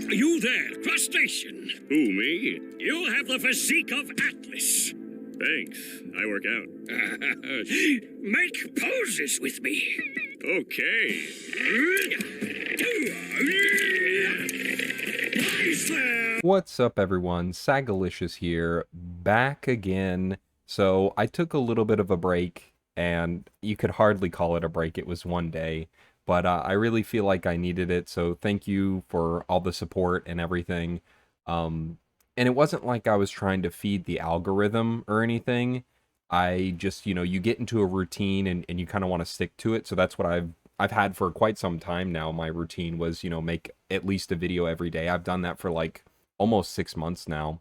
You there, crustacean? Who, me? You have the physique of Atlas. Thanks. I work out. Make poses with me. Okay. What's up, everyone? Sagalicious here, back again. So I took a little bit of a break, and you could hardly call it a break. It was one day, but I really feel like I needed it. So thank you for all the support and everything. And it wasn't like I was trying to feed the algorithm or anything. I just, you get into a routine and you kind of want to stick to it. So that's what I've had for quite some time now. My routine was, make at least a video every day. I've done that for like almost 6 months now.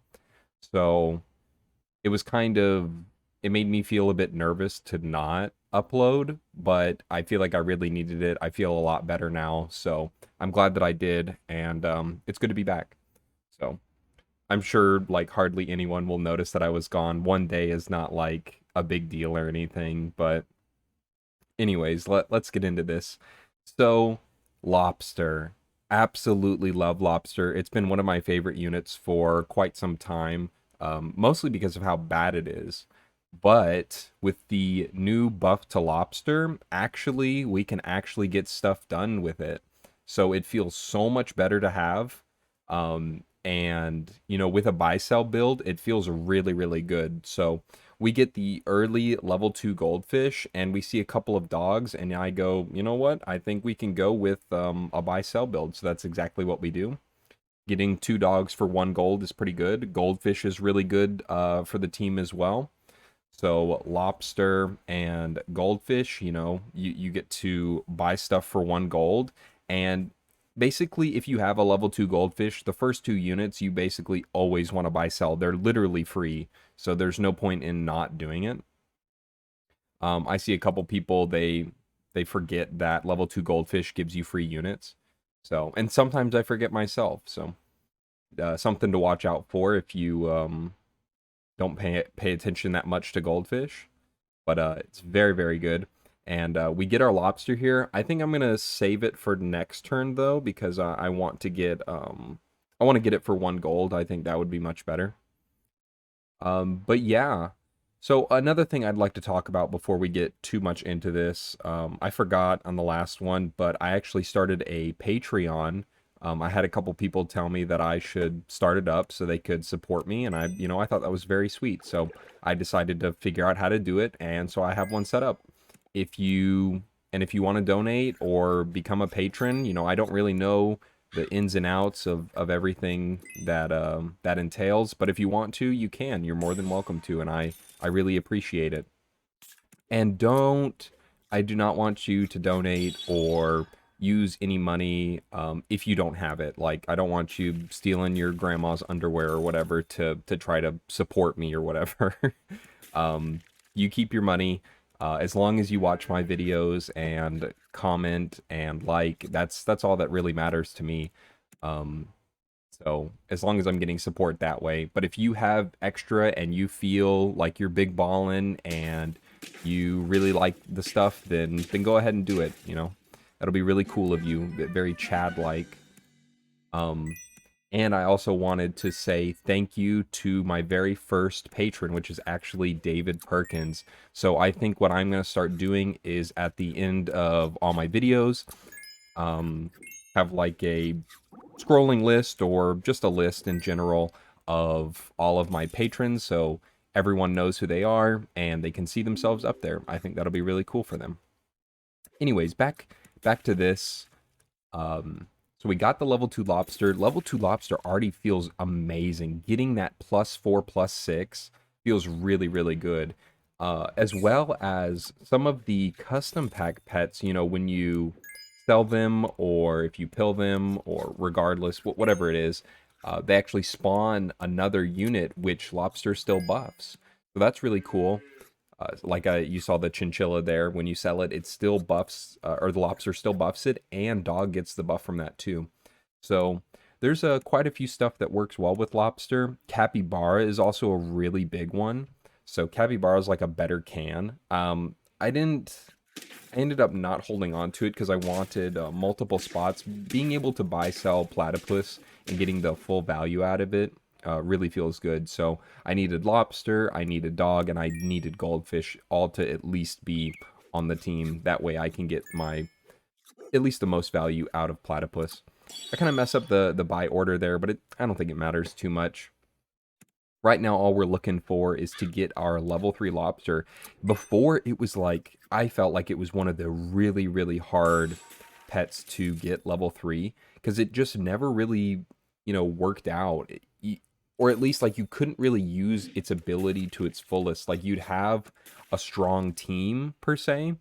So it was it made me feel a bit nervous to not upload, but I feel like I really needed it. I feel a lot better now. So I'm glad that I did. And it's good to be back. So I'm sure like hardly anyone will notice that I was gone. One day is not like a big deal or anything, but anyways, let's get into this. So, Lobster. Absolutely love Lobster. It's been one of my favorite units for quite some time, mostly because of how bad it is. But with the new buff to Lobster, actually, we can actually get stuff done with it. So it feels so much better to have. And, with a buy-sell build, it feels really, really good. So we get the early level 2 Goldfish, and we see a couple of dogs, and I go, you know what? I think we can go with a buy-sell build. So that's exactly what we do. Getting 2 dogs for 1 gold is pretty good. Goldfish is really good for the team as well. So Lobster and Goldfish, you get to buy stuff for 1 gold. And basically, if you have a level 2 Goldfish, the first 2 units, you basically always want to buy sell. They're literally free, so there's no point in not doing it. I see a couple people, they forget that level 2 Goldfish gives you free units. So, and sometimes I forget myself, so something to watch out for if you don't pay attention that much to Goldfish. But it's very, very good. And we get our Lobster here. I think I'm gonna save it for next turn though, because I want to get it for 1 gold. I think that would be much better. But yeah. So another thing I'd like to talk about before we get too much into this, I forgot on the last one, but I actually started a Patreon. I had a couple people tell me that I should start it up so they could support me, and I thought that was very sweet. So I decided to figure out how to do it, and so I have one set up. If you want to donate or become a patron, I don't really know the ins and outs of everything that that entails, but if you want to, you can. You're more than welcome to, and I really appreciate it. And I do not want you to donate or use any money if you don't have it. Like, I don't want you stealing your grandma's underwear or whatever to try to support me or whatever. You keep your money. As long as you watch my videos and comment and like, that's all that really matters to me. So as long as I'm getting support that way. But if you have extra and you feel like you're big ballin' and you really like the stuff, then go ahead and do it. That'll be really cool of you. Very Chad-like. And I also wanted to say thank you to my very first patron, which is actually David Perkins. So I think what I'm going to start doing is at the end of all my videos, have like a scrolling list or just a list in general of all of my patrons. So everyone knows who they are and they can see themselves up there. I think that'll be really cool for them. Anyways, back to this. So we got the level 2 Lobster. Level 2 Lobster already feels amazing. Getting that +4, +6 feels really, really good. As well as some of the custom pack pets, when you sell them or if you pill them or regardless, whatever it is, they actually spawn another unit which Lobster still buffs. So that's really cool. You saw the chinchilla there. When you sell it, it still buffs, or the Lobster still buffs it, and dog gets the buff from that too. So there's quite a few stuff that works well with Lobster. Capybara is also a really big one. So Capybara is like a better can. I didn't I ended up not holding on to it because I wanted multiple spots. Being able to buy, sell platypus and getting the full value out of it really feels good. So I needed lobster, I needed dog, and I needed goldfish, all to at least be on the team. That way I can get my at least the most value out of platypus. I kind of mess up the buy order there, but I don't think it matters too much. Right now, all we're looking for is to get our level 3 lobster. Before, it was like, I felt like it was one of the really, really hard pets to get level 3, because it just never really, worked out. Or at least, like, you couldn't really use its ability to its fullest. Like, you'd have a strong team, per se,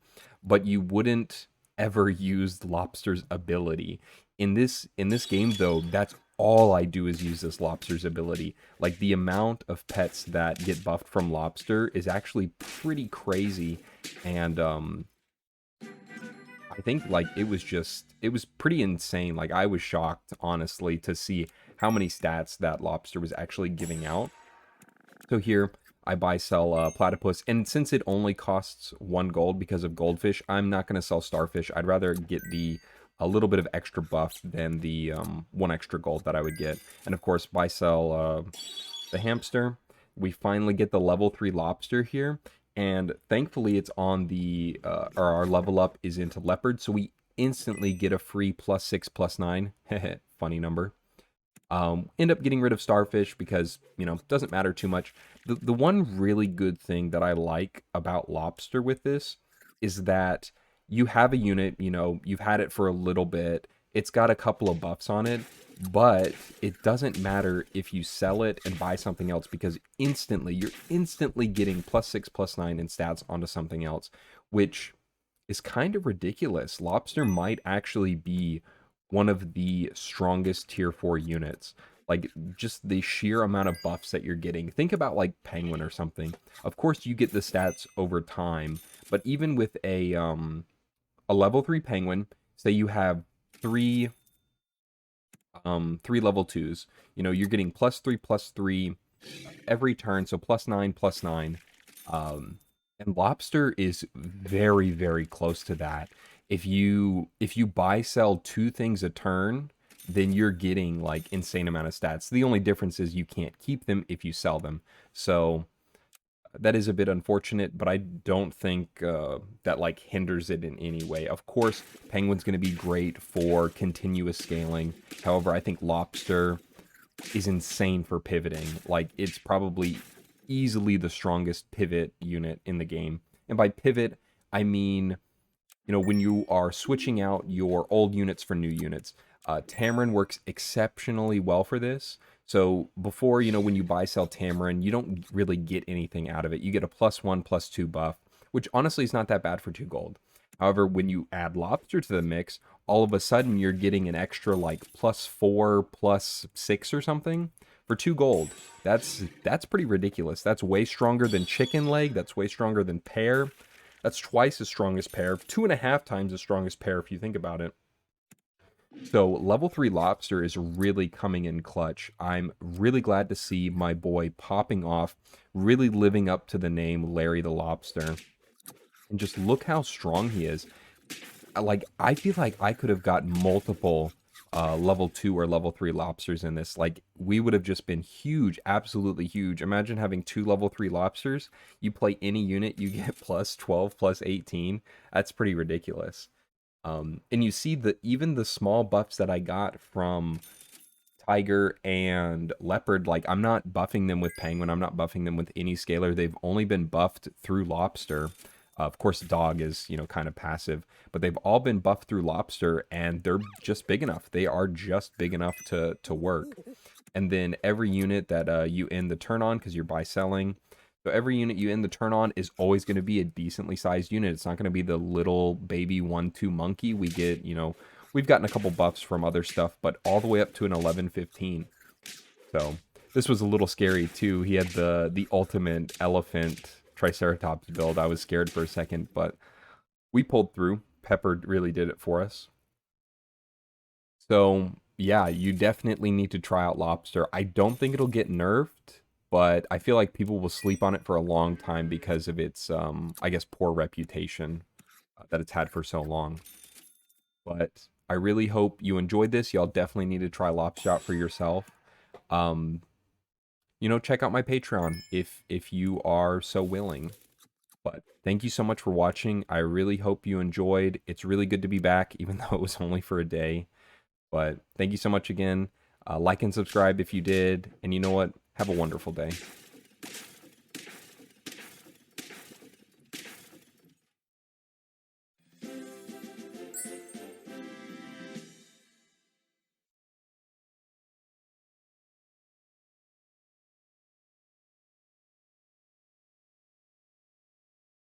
but you wouldn't ever use Lobster's ability. In this game, though, that's all I do is use this Lobster's ability. Like, the amount of pets that get buffed from Lobster is actually pretty crazy, and I think, like, it was pretty insane. Like, I was shocked, honestly, to see how many stats that Lobster was actually giving out. So here, I buy, sell platypus, and since it only costs 1 gold because of goldfish, I'm not going to sell starfish. I'd rather get a little bit of extra buff than the 1 extra gold that I would get. And of course, buy, sell the hamster. We finally get the level 3 lobster here, and thankfully it's on the, or our level up is into leopard, so we instantly get a free +6, +9. Funny number. End up getting rid of starfish because, doesn't matter too much. The one really good thing that I like about lobster with this is that you have a unit, you've had it for a little bit, it's got a couple of buffs on it, but it doesn't matter if you sell it and buy something else because you're instantly getting +6, +9 in stats onto something else, which is kind of ridiculous. Lobster might actually be one of the strongest tier 4 units. Like, just the sheer amount of buffs that you're getting. Think about, like, Penguin or something. Of course, you get the stats over time, but even with a level 3 Penguin, say you have three level 2s, you're getting +3, +3 every turn, so +9, +9. And Lobster is very, very close to that. If you buy, sell 2 things a turn, then you're getting, like, insane amount of stats. The only difference is you can't keep them if you sell them. So that is a bit unfortunate, but I don't think that, like, hinders it in any way. Of course, Penguin's going to be great for continuous scaling. However, I think Lobster is insane for pivoting. Like, it's probably easily the strongest pivot unit in the game. And by pivot, I mean, when you are switching out your old units for new units. Tamarin works exceptionally well for this. So before, when you buy, sell Tamarin, you don't really get anything out of it. You get a +1, +2 buff, which honestly is not that bad for 2 gold. However, when you add Lobster to the mix, all of a sudden you're getting an extra, like, +4, +6 or something for 2 gold. That's pretty ridiculous. That's way stronger than chicken leg. That's way stronger than pear. That's twice as strong as pear. 2.5 times as strong as pear if you think about it. So level 3 lobster is really coming in clutch. I'm really glad to see my boy popping off, really living up to the name Larry the Lobster. And just look how strong he is. Like, I feel like I could have got multiple level 2 or level 3 lobsters in this. Like, we would have just been huge, absolutely huge. Imagine having 2 level 3 lobsters. You play any unit, you get +12, +18. That's pretty ridiculous. And you see even the small buffs that I got from Tiger and Leopard, like, I'm not buffing them with Penguin, I'm not buffing them with any scaler. They've only been buffed through Lobster. Of course, Dog is, kind of passive, but they've all been buffed through Lobster, and they're just big enough. They are just big enough to work. And then every unit that you end the turn on, because you're buy selling, so every unit you end the turn on is always going to be a decently sized unit. It's not going to be the little baby 1-2 monkey. We get, we've gotten a couple buffs from other stuff, but all the way up to an 11-15. So this was a little scary too. He had the ultimate elephant Triceratops build. I was scared for a second, but we pulled through. Pepper really did it for us. So yeah, you definitely need to try out Lobster. I don't think it'll get nerfed, but I feel like people will sleep on it for a long time because of its, I guess, poor reputation. that it's had for so long. But I really hope you enjoyed this. Y'all definitely need to try Lobster out for yourself. You know, check out my Patreon if you are so willing. But thank you so much for watching. I really hope you enjoyed. It's really good to be back, even though it was only for a day. But thank you so much again. Like and subscribe if you did. And you know what? Have a wonderful day.